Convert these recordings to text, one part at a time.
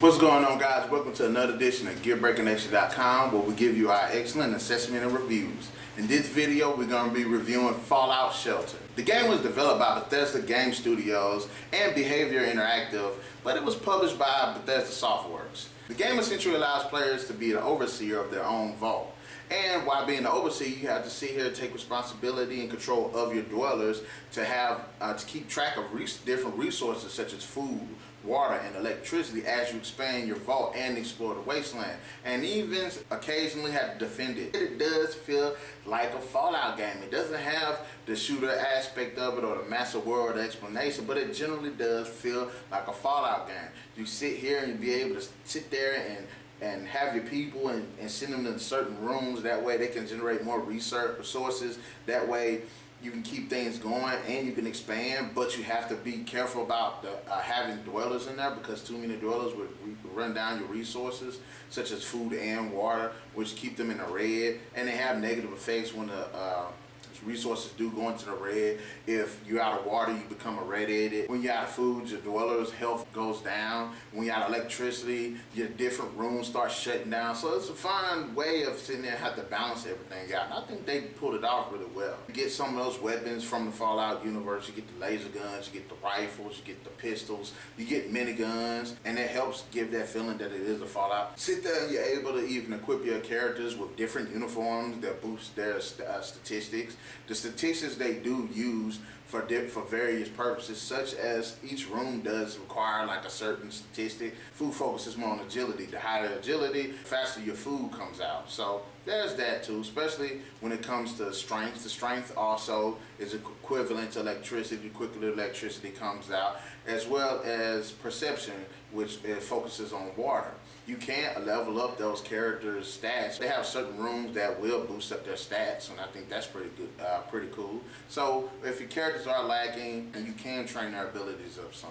What's going on, guys? Welcome to another edition of GearBreakingNation.com, where we give you our excellent assessment and reviews. In this video, we're going to be reviewing Fallout Shelter. The game was developed by Bethesda Game Studios and Behaviour Interactive, but it was published by Bethesda Softworks. The game essentially allows players to be the overseer of their own vault. And while being the overseer, you have to sit here and take responsibility and control of your dwellers to have to keep track of different resources such as food, water, and electricity as you expand your vault and explore the wasteland, and even occasionally have to defend it. It does feel like a Fallout game. It doesn't have the shooter aspect of it or the massive world explanation, but it generally does feel like a Fallout game. You sit here and be able to sit there and have your people and send them to certain rooms. That way they can generate more resources. That way you can keep things going and you can expand, but you have to be careful about having dwellers in there, because too many dwellers would run down your resources, such as food and water, which keep them in the red, and they have negative effects when the resources do go into the red. If you're out of water, you become a red-headed. When you're out of food, your dweller's health goes down. When you're out of electricity, your different rooms start shutting down. So it's a fine way of sitting there and have to balance everything out. And I think they pulled it off really well. You get some of those weapons from the Fallout universe. You get the laser guns, you get the rifles, you get the pistols, you get miniguns, and it helps give that feeling that it is a Fallout. Sit there and you're able to even equip your characters with different uniforms that boost their statistics. The statistics they do use for various purposes, such as each room does require like a certain statistic. Food focuses more on agility. The higher agility, the faster your food comes out. So there's that too, especially when it comes to strength. The strength also is equivalent to electricity. The quicker the electricity comes out, as well as perception, which focuses on water. You can't level up those characters' stats. They have certain rooms that will boost up their stats, and I think that's pretty good, pretty cool. So if your characters are lacking, and you can train their abilities up some.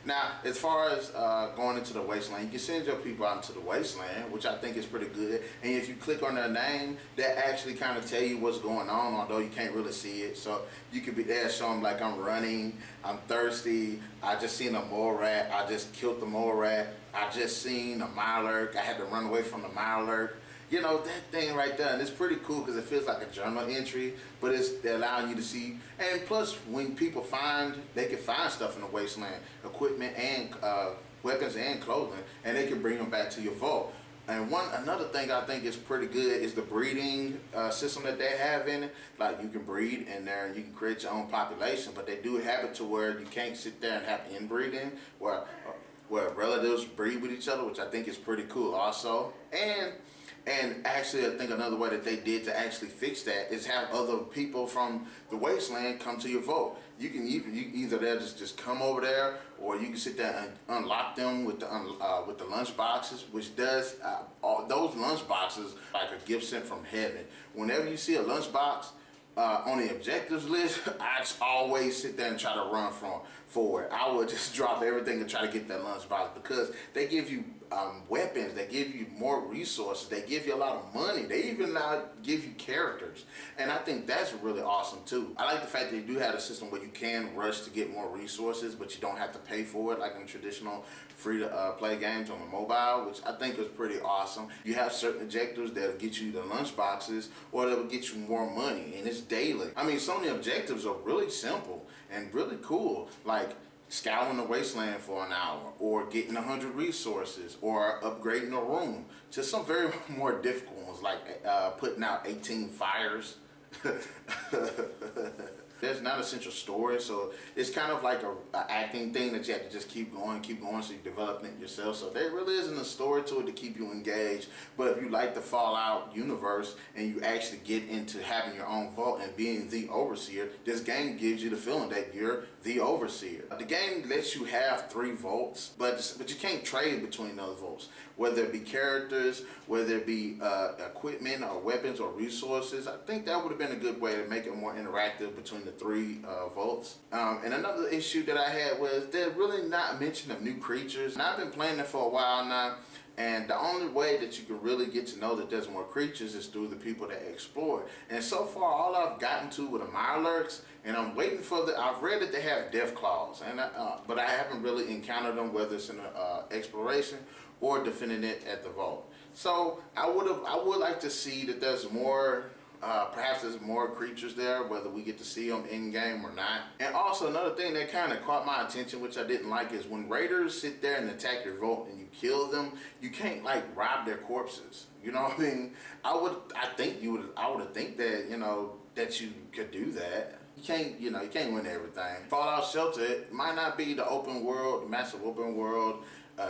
Now, as far as going into the wasteland, you can send your people out into the wasteland, which I think is pretty good. And if you click on their name, that actually kind of tell you what's going on, although you can't really see it. So you could be there, show them like, I'm running, I'm thirsty, I just seen a mole rat, I just killed the mole rat, I just seen a Mirelurk, I had to run away from the Mirelurk. You know, that thing right there, and it's pretty cool because it feels like a journal entry, but they're allowing you to see. And plus, when people they can find stuff in the wasteland, equipment and weapons and clothing, and they can bring them back to your vault. And another thing I think is pretty good is the breeding system that they have in it. Like, you can breed in there and you can create your own population, but they do have it to where you can't sit there and have inbreeding where relatives breed with each other, which I think is pretty cool also. And actually, I think another way that they did to actually fix that is have other people from the wasteland come to your vault. You can either they'll just come over there, or you can sit there and unlock them with the lunch boxes, which does those lunch boxes like a gift sent from heaven. Whenever you see a lunch box on the objectives list, I just always sit there and try to run forward. I would just drop everything and try to get that lunch box, because they give you weapons, they give you more resources, they give you a lot of money, they even give you characters, and I think that's really awesome too. I like the fact that you do have a system where you can rush to get more resources, but you don't have to pay for it like in traditional free-to-play games on the mobile, which I think is pretty awesome. You have certain objectives that'll get you the lunch boxes, or that'll get you more money, and it's daily. I mean, some of the objectives are really simple and really cool, like scouring the wasteland for an hour, or getting 100 resources, or upgrading a room, to some very more difficult ones, like putting out 18 fires. There's not a central story, so it's kind of like a acting thing that you have to just keep going, so you're developing it yourself. So there really isn't a story to it to keep you engaged. But if you like the Fallout universe and you actually get into having your own vault and being the overseer, this game gives you the feeling that you're the overseer. The game lets you have 3 vaults, but you can't trade between those vaults, whether it be characters, whether it be equipment or weapons or resources. I think that would have been a good way to make it more interactive between the 3 vaults. And another issue that I had was they're really not mentioning new creatures. And I've been playing it for a while now, and the only way that you can really get to know that there's more creatures is through the people that explore. And so far, all I've gotten to with the Mirelurks, and I'm waiting for I've read that they have death claws, and but I haven't really encountered them, whether it's in exploration or defending it at the vault. So I would like to see that there's more, perhaps there's more creatures there, whether we get to see them in game or not. And also another thing that kind of caught my attention, which I didn't like, is when raiders sit there and attack your vault and you kill them, you can't like rob their corpses. You know what I mean? I would think that, you know, that you could do that. You can't, you know, you can't win everything. Fallout Shelter, it might not be the open world, the massive open world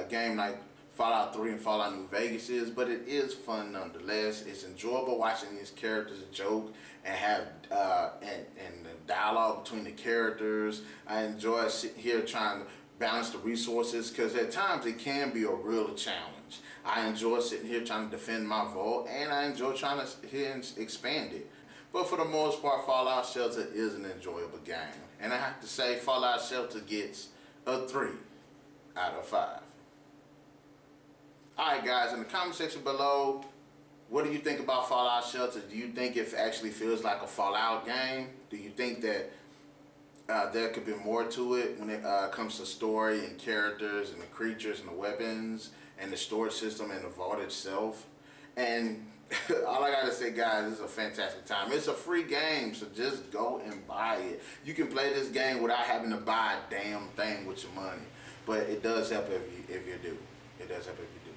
game like Fallout 3 and Fallout New Vegas is, but it is fun nonetheless. It's enjoyable watching these characters joke and have and the dialogue between the characters. I enjoy sitting here trying to balance the resources, because at times it can be a real challenge. I enjoy sitting here trying to defend my vault, and I enjoy trying to expand it. But for the most part, Fallout Shelter is an enjoyable game. And I have to say, Fallout Shelter gets a 3 out of 5. Alright guys, in the comment section below, what do you think about Fallout Shelter? Do you think it actually feels like a Fallout game? Do you think that there could be more to it when it comes to story and characters and the creatures and the weapons and the storage system and the vault itself? And all I gotta say, guys, this is a fantastic time. It's a free game, so just go and buy it. You can play this game without having to buy a damn thing with your money, but it does help if you do. It does help if you do.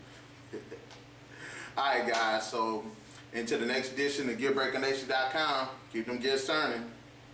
All right, guys. So until the next edition of GearBreakerNation.com, keep them gears turning.